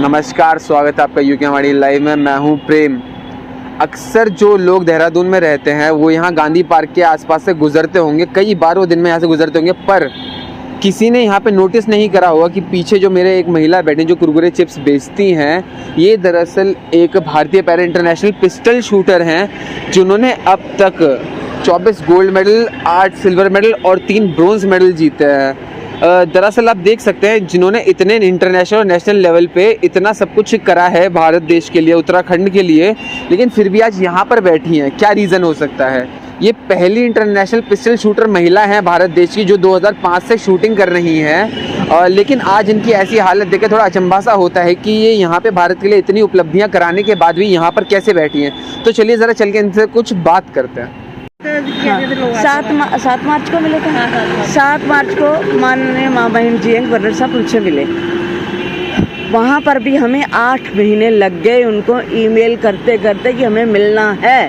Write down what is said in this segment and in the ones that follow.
नमस्कार, स्वागत है आपका यूके हमारी लाइव में। मैं हूं प्रेम। अक्सर जो लोग देहरादून में रहते हैं वो यहाँ गांधी पार्क के आसपास से गुजरते होंगे, कई बार वो दिन में यहाँ से गुजरते होंगे, पर किसी ने यहाँ पे नोटिस नहीं करा होगा कि पीछे जो मेरे एक महिला बैठी जो कुरकुरे चिप्स बेचती हैं, ये दरअसल एक भारतीय पैरा इंटरनेशनल पिस्टल शूटर हैं जिन्होंने अब तक 24 गोल्ड मेडल, 8 सिल्वर मेडल और 3 ब्रोंज मेडल जीते हैं। दरअसल आप देख सकते हैं जिन्होंने इतने इंटरनेशनल और नेशनल लेवल पे इतना सब कुछ करा है भारत देश के लिए, उत्तराखंड के लिए, लेकिन फिर भी आज यहाँ पर बैठी हैं। क्या रीज़न हो सकता है? ये पहली इंटरनेशनल पिस्टल शूटर महिला हैं भारत देश की जो 2005 से शूटिंग कर रही हैं, लेकिन आज इनकी ऐसी हालत देख के थोड़ा अचंभा सा होता है कि ये यहाँ पे भारत के लिए इतनी उपलब्धियाँ कराने के बाद भी यहाँ पर कैसे बैठी हैं। तो चलिए ज़रा चल के इनसे कुछ बात करते हैं। हाँ, 7 मार्च को मिले थे। 7 मार्च को माननीय माँ बहन जी गवर्नर साहब उनसे मिले। वहाँ पर भी हमें 8 महीने लग गए उनको ईमेल करते करते कि हमें मिलना है।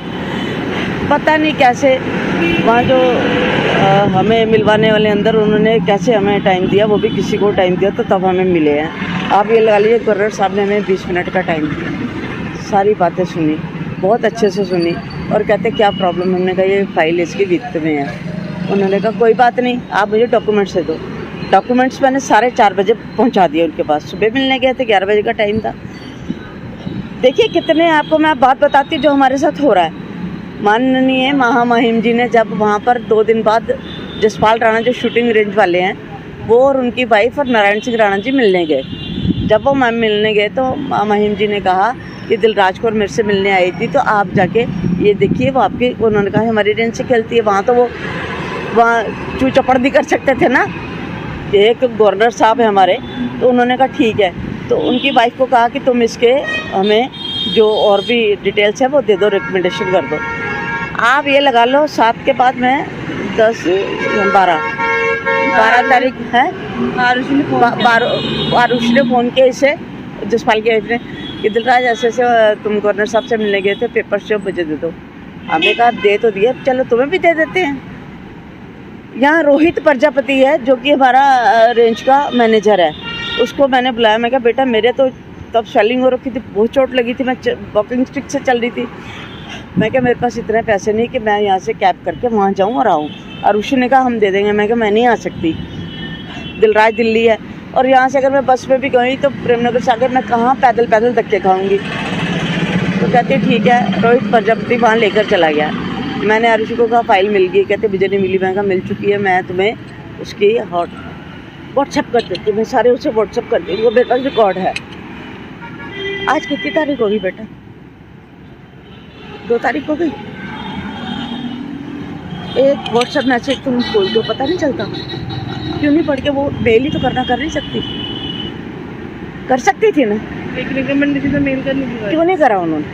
पता नहीं कैसे वहाँ जो हमें मिलवाने वाले अंदर उन्होंने कैसे हमें टाइम दिया, वो भी किसी को टाइम दिया तो तब हमें मिले हैं। आप ये लगा लीजिए, गवर्नर साहब ने हमें 20 मिनट का टाइम दिया, सारी बातें सुनी, बहुत अच्छे से सुनी और कहते क्या प्रॉब्लम है। हमने कहा ये फाइल इसकी वित्त में है। उन्होंने कहा कोई बात नहीं, आप मुझे डॉक्यूमेंट्स दे दो। डॉक्यूमेंट्स मैंने 4:30 बजे पहुंचा दिए उनके पास। सुबह मिलने गए थे, 11 बजे का टाइम था। देखिए कितने, आपको मैं बात बताती जो हमारे साथ हो रहा है। माननीय महामहिम जी ने जब वहाँ पर 2 दिन बाद जसपाल राणा जो शूटिंग रेंज वाले हैं वो और उनकी वाइफ और नारायण सिंह राणा जी मिलने गए। जब वो मैम मिलने गए तो महामहिम जी ने कहा कि दिलराज कौर मेरे से मिलने आई थी, तो आप जाके ये देखिए वो आपके, उन्होंने कहा हमारी रेंज से खेलती है, वहाँ तो वो वहाँ चू चपड़ भी कर सकते थे ना, एक गवर्नर साहब है हमारे। तो उन्होंने कहा ठीक है। तो उनकी वाइफ को कहा कि तुम इसके हमें जो और भी डिटेल्स है वो दे दो, रिकमेंडेशन कर दो। आप ये लगा लो 7 के बाद में 12 तारीख है, आरुषि ने फ़ोन किया इसे, जसपाल की वाइफ ने, कि दिलराज ऐसे तुम गवर्नर साहब से मिलने गए थे, पेपर से मुझे दे दो। हमने कहा दे तो दिए, चलो तुम्हें भी दे देते हैं। यहाँ रोहित प्रजापति है जो कि हमारा रेंज का मैनेजर है, उसको मैंने बुलाया। मैं कहा बेटा मेरे तो तब स्वेलिंग हो रखी थी, बहुत चोट लगी थी, मैं वॉकिंग स्टिक से चल रही थी। मैं कहा मेरे पास इतने पैसे नहीं कि मैं यहाँ से कैब करके वहाँ जाऊँ और आऊँ। और ऋषि ने कहा हम दे देंगे। मैं कहा मैं नहीं आ सकती, दिलराज दिल्ली है और यहाँ से अगर मैं बस में भी गई तो प्रेमनगर से आकर मैं कहाँ पैदल धक्के खाऊंगी। तो कहते ठीक है। रोहित प्रजापति वहाँ लेकर चला गया। मैंने आरुषि को कहा फाइल मिल गई, कहते मुझे नहीं मिली। मैं कहा मिल चुकी है, मैं तुम्हें उसकी व्हाट्सएप कर देती हूँ, मैं सारे उसे व्हाट्सएप कर दूँगी, वो मेरे पास रिकॉर्ड है। आज कितनी तारीख होगी बेटा? 2 तारीख हो गई। एक व्हाट्सएप मैसेज तुम कोई को पता नहीं चलता? क्यों नहीं पढ़ के वो मेल ही तो कर नहीं सकती? कर सकती थी ना, एक रिकमेंडेशन मेल करनी थी, क्यों नहीं करा उन्होंने?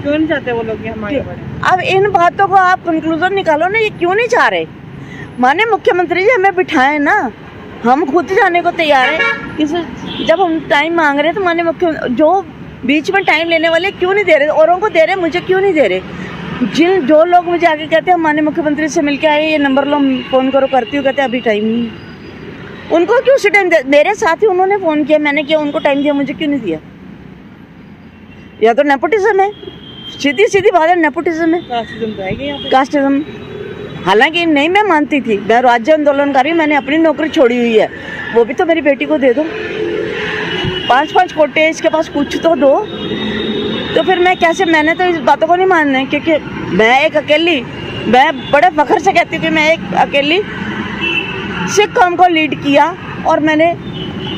क्यों नहीं चाहते वो लोग हमारे बारे? अब इन बातों को आप कंक्लूजन निकालो ना, ये क्यों नहीं चाह रहे? माने मुख्यमंत्री जी हमें बिठाए ना, हम खुद जाने को तैयार है। किसी जब हम टाइम मांग रहे हैं तो माने मुख्य जो बीच में टाइम लेने वाले क्यों नहीं दे रहे? औरों को दे रहे, मुझे क्यों नहीं दे रहे? जो लोग मुझे आगे कहते हैं माननीय मुख्यमंत्री से मिलके आए, ये नंबर लो, फ़ोन करो, करती हूँ, कहते अभी टाइम नहीं। उनको क्यों से टाइम? मेरे साथ ही उन्होंने फ़ोन किया, मैंने किया, उनको टाइम दिया, मुझे क्यों नहीं दिया? या तो नेपोटिज्म है, सीधी बात है, नेपोटिज्म है, कास्टिज्म। हालांकि नहीं मैं मानती थी, मैं राज्य आंदोलनकारी, मैंने अपनी नौकरी छोड़ी हुई है, वो भी तो मेरी बेटी को दे दो। 5-5 कोटे इसके पास, कुछ तो दो। तो फिर मैं कैसे? मैंने तो इस बातों को नहीं मानना है, क्योंकि मैं एक अकेली, मैं बड़े फख्र से कहती हूँ कि मैं एक अकेली सिख कौम को लीड किया और मैंने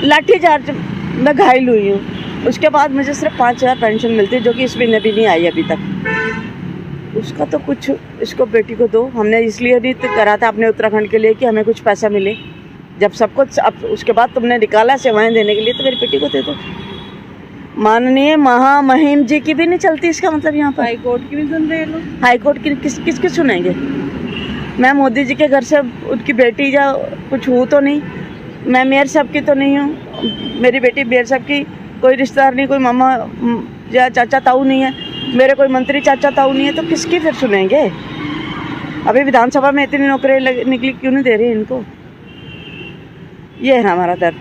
लाठीचार्ज में घायल हुई हूँ। उसके बाद मुझे सिर्फ 5,000 पेंशन मिलती है, जो कि इस महीने भी नहीं आई अभी तक। उसका तो कुछ इसको बेटी को दो। हमने इसलिए नहीं करा था अपने उत्तराखंड के लिए कि हमें कुछ पैसा मिले। जब सब कुछ अब उसके बाद तुमने निकाला सेवाएं देने के लिए, तो मेरी बेटी को दे दो। माननीय महामहिम जी की भी नहीं चलती, इसका मतलब यहाँ पर हाई कोर्ट की भी सुन रहे हैं लोग। हाई कोर्ट की किसकी सुनेंगे? मैं मोदी जी के घर से उनकी बेटी या कुछ हूँ तो नहीं, मैं मेयर साहब की तो नहीं हूँ, मेरी बेटी मेयर साहब की कोई रिश्तेदार नहीं, कोई मामा या चाचा ताऊ नहीं है, मेरे कोई मंत्री चाचा ताऊ नहीं है, तो किसकी फिर सुनेंगे? अभी विधानसभा में इतनी नौकरी निकली, क्यों नहीं दे रही इनको? ये है हमारा दर्द।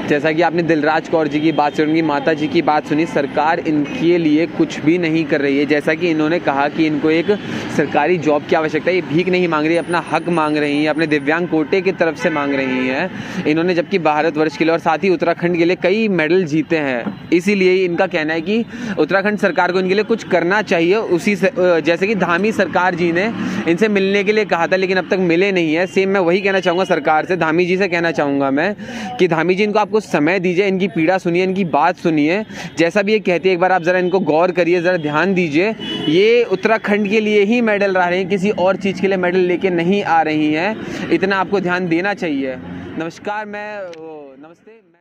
जैसा कि आपने दिलराज कौर जी की बात सुनी, उनकी माता जी की बात सुनी, सरकार इनके लिए कुछ भी नहीं कर रही है। जैसा कि इन्होंने कहा कि इनको एक सरकारी जॉब की आवश्यकता है, ये भीख नहीं मांग रही है, अपना हक मांग रही हैं, अपने दिव्यांग कोटे की तरफ से मांग रही हैं इन्होंने, जबकि भारतवर्ष के लिए और साथ ही उत्तराखंड के लिए कई मेडल जीते हैं। इसीलिए इनका कहना है कि उत्तराखंड सरकार को इनके लिए कुछ करना चाहिए। उसी से जैसे कि धामी सरकार जी ने इनसे मिलने के लिए कहा था, लेकिन अब तक मिले नहीं है। सेम मैं वही कहना चाहूँगा सरकार से, धामी जी से कहना चाहूँगा मैं कि धामी जी इनको आपको समय दीजिए, इनकी पीड़ा सुनिए, इनकी बात सुनिए, जैसा भी ये कहती है एक बार आप ज़रा इनको गौर करिए, ज़रा ध्यान दीजिए। ये उत्तराखंड के लिए ही मेडल ला रहे हैं, किसी और चीज़ के लिए मेडल लेके नहीं आ रही हैं, इतना आपको ध्यान देना चाहिए। नमस्कार, नमस्ते।